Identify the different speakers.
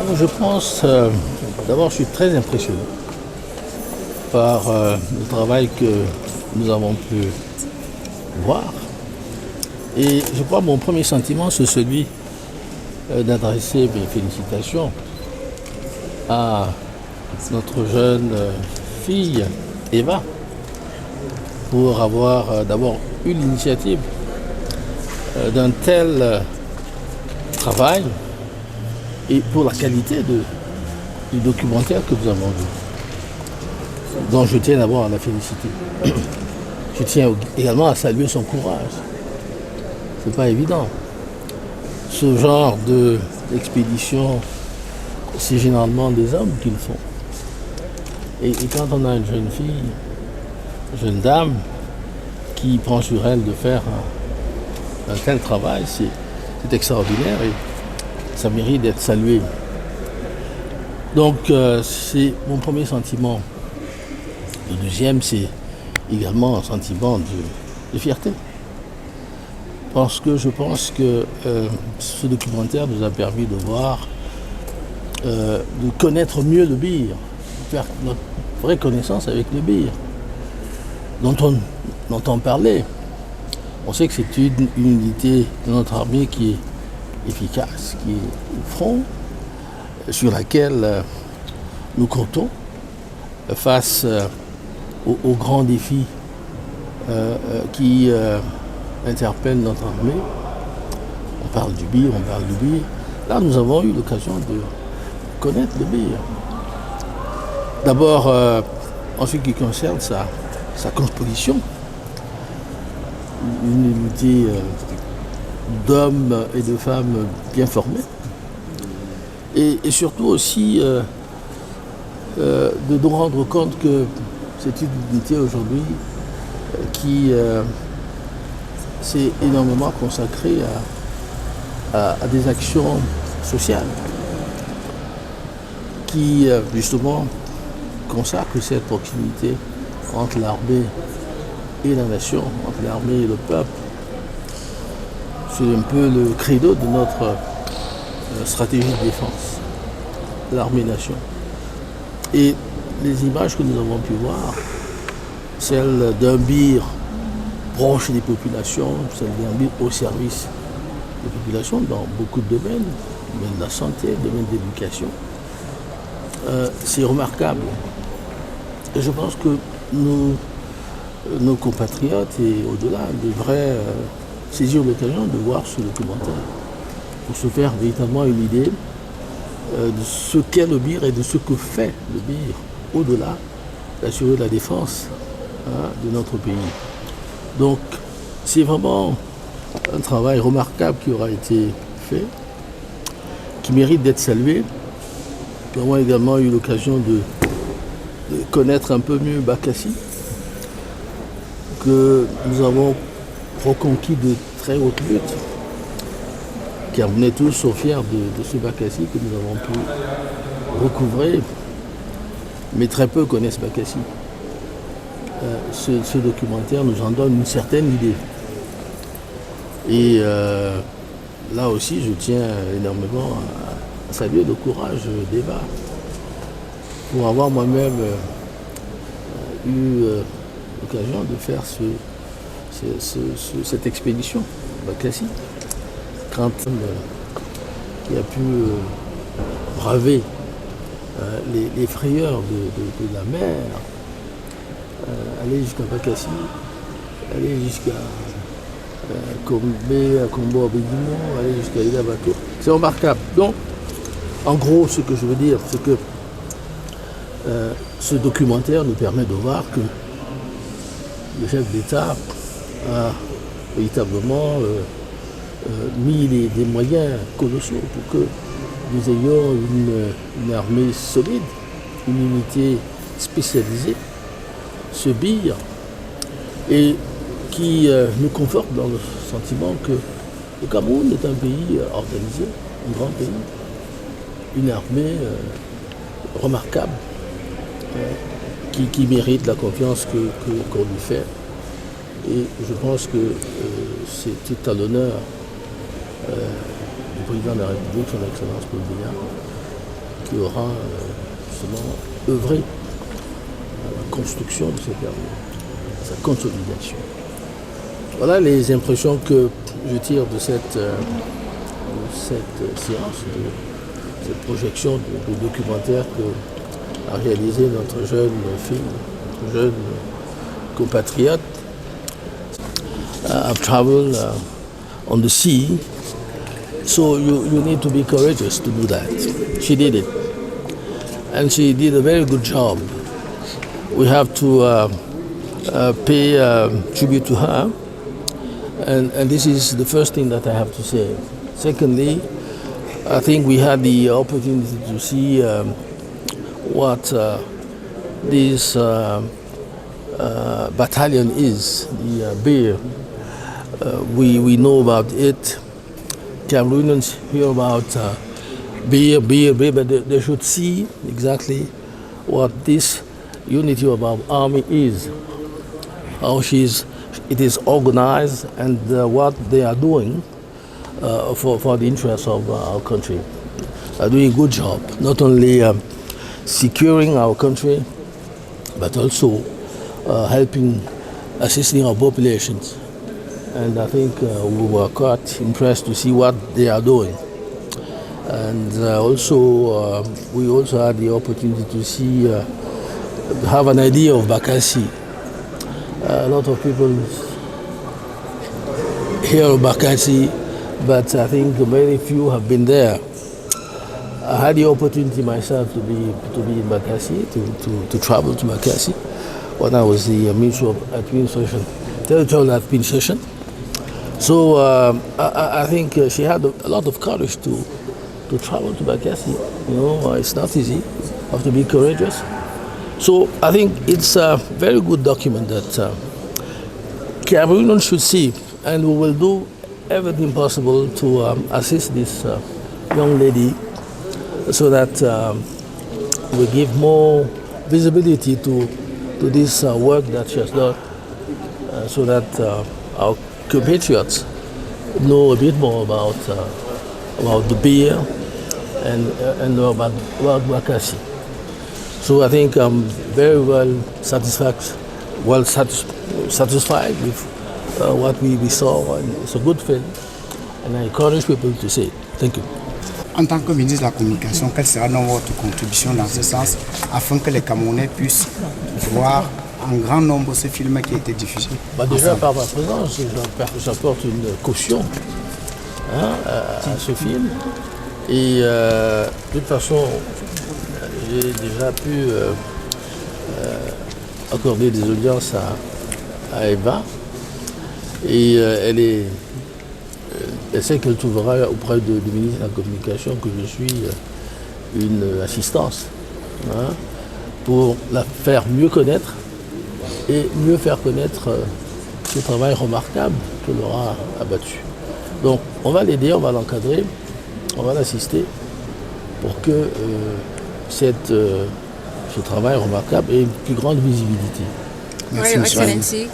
Speaker 1: Je pense, d'abord, je suis très impressionné par le travail que nous avons pu voir. Et je crois que mon premier sentiment, c'est celui d'adresser mes félicitations à notre jeune fille, Eva, pour avoir d'abord eu l'initiative d'un tel travail et pour la qualité du documentaire que nous avons vu, dont je tiens d'abord à la féliciter. Je tiens également à saluer son courage. C'est pas évident. Ce genre d'expédition, c'est généralement des hommes qui le font. Et quand on a une jeune fille, jeune dame, qui prend sur elle de faire un tel travail, c'est extraordinaire et ça mérite d'être salué. Donc c'est mon premier sentiment. Le deuxième, c'est également un sentiment de fierté. Parce que je pense que ce documentaire nous a permis de voir, de connaître mieux le Bir, de faire notre vraie connaissance avec le Bir, dont on entend parler. On sait que c'est une unité de notre armée qui est efficace, qui est au front, sur laquelle nous comptons face aux grands défis qui interpellent notre armée. On parle du Bir, on parle du Bir. Là, nous avons eu l'occasion de connaître le Bir. D'abord, en ce qui concerne sa composition, une unité d'hommes et de femmes bien formés, et surtout aussi de nous rendre compte que c'est une unité aujourd'hui qui s'est énormément consacrée à des actions sociales, qui justement consacrent cette proximité entre l'armée et la nation, entre l'armée et le peuple. C'est un peu le credo de notre stratégie de défense, l'armée-nation. Et les images que nous avons pu voir, celles d'un Bir proche des populations, celles d'un Bir au service des populations dans beaucoup de domaines, le domaine de la santé, le domaine de l'éducation, c'est remarquable. Et je pense que nos compatriotes et au-delà devraient saisir l'occasion de voir ce documentaire pour se faire véritablement une idée de ce qu'est le Bir et de ce que fait le Bir au-delà d'assurer la défense de notre pays. Donc c'est vraiment un travail remarquable qui aura été fait, qui mérite d'être salué. Nous avons également eu l'occasion de connaître un peu mieux Bakassi, que nous avons reconquis de très haute lutte, car on est tous sont fiers de ce Bakassi que nous avons pu recouvrer, mais très peu connaissent Bakassi. Ce documentaire nous en donne une certaine idée. Et là aussi, je tiens énormément à saluer le courage d'Eva, pour avoir moi-même eu l'occasion de faire cette expédition Bakassi. Quand qui a pu braver les frayeurs de la mer, aller jusqu'à Bakassi, aller jusqu'à Kombo Abedimo, aller jusqu'à Ida Bato. C'est remarquable. Donc, en gros, ce que je veux dire, c'est que ce documentaire nous permet de voir que le chef d'État a véritablement mis des moyens colossaux pour que nous ayons une armée solide, une unité spécialisée, ce Bir, et qui nous conforte dans le sentiment que le Cameroun est un pays organisé, un grand pays, une armée remarquable, qui mérite la confiance qu'on lui fait. Et je pense que c'est à l'honneur du président de la République, son Excellence Paul Biya, qui aura justement œuvré à la construction de cette armée, à sa consolidation. Voilà les impressions que je tire de cette séance, de cette projection de documentaire qu'a réalisé notre jeune fille, notre jeune compatriote. I've traveled on the sea, so you need to be courageous to do that. She did it, and she did a very good job. We have to pay tribute to her, and this is the first thing that I have to say. Secondly, I think we had the opportunity to see what this battalion is, the beer. We know about it. Cameroonians hear about beer, but they should see exactly what this unity of our army is, how it is organized, and what they are doing for the interests of our country. Are doing a good job, not only securing our country, but also helping, assisting our populations. And I think we were quite impressed to see what they are doing. And we also had the opportunity to see, have an idea of Bakassi. A lot of people hear of Bakassi, but I think very few have been there. I had the opportunity myself to be in Bakassi, to travel to Bakassi when I was the Minister of Administration, Territorial Administration. So I think she had a lot of courage to travel to Bakassi. You know, it's not easy. You have to be courageous. So I think it's a very good document that Cameroonians should see, and we will do everything possible to assist this young lady so that we give more visibility to this work that she has done, so that our compatriots know a bit more about the beer and know about Bakassi. So I think I'm very well satisfied with what we saw, and it's a good film, and I encourage people to see it. Thank you.
Speaker 2: En tant que ministre de la Communication, quelle sera votre contribution dans ce sens afin que les Camerounais puissent voir en grand nombre ce film qui a été diffusé?
Speaker 1: Déjà par ma présence, j'apporte une caution à ce film. Et de toute façon, j'ai déjà pu accorder des audiences à Eva. Et elle sait qu'elle trouvera auprès du ministre de la Communication que je suis une assistance pour la faire mieux connaître et mieux faire connaître ce travail remarquable qu'elle aura abattu. Donc on va l'aider, on va l'encadrer, on va l'assister pour que ce travail remarquable ait une plus grande visibilité.
Speaker 2: Merci,
Speaker 3: Excellency.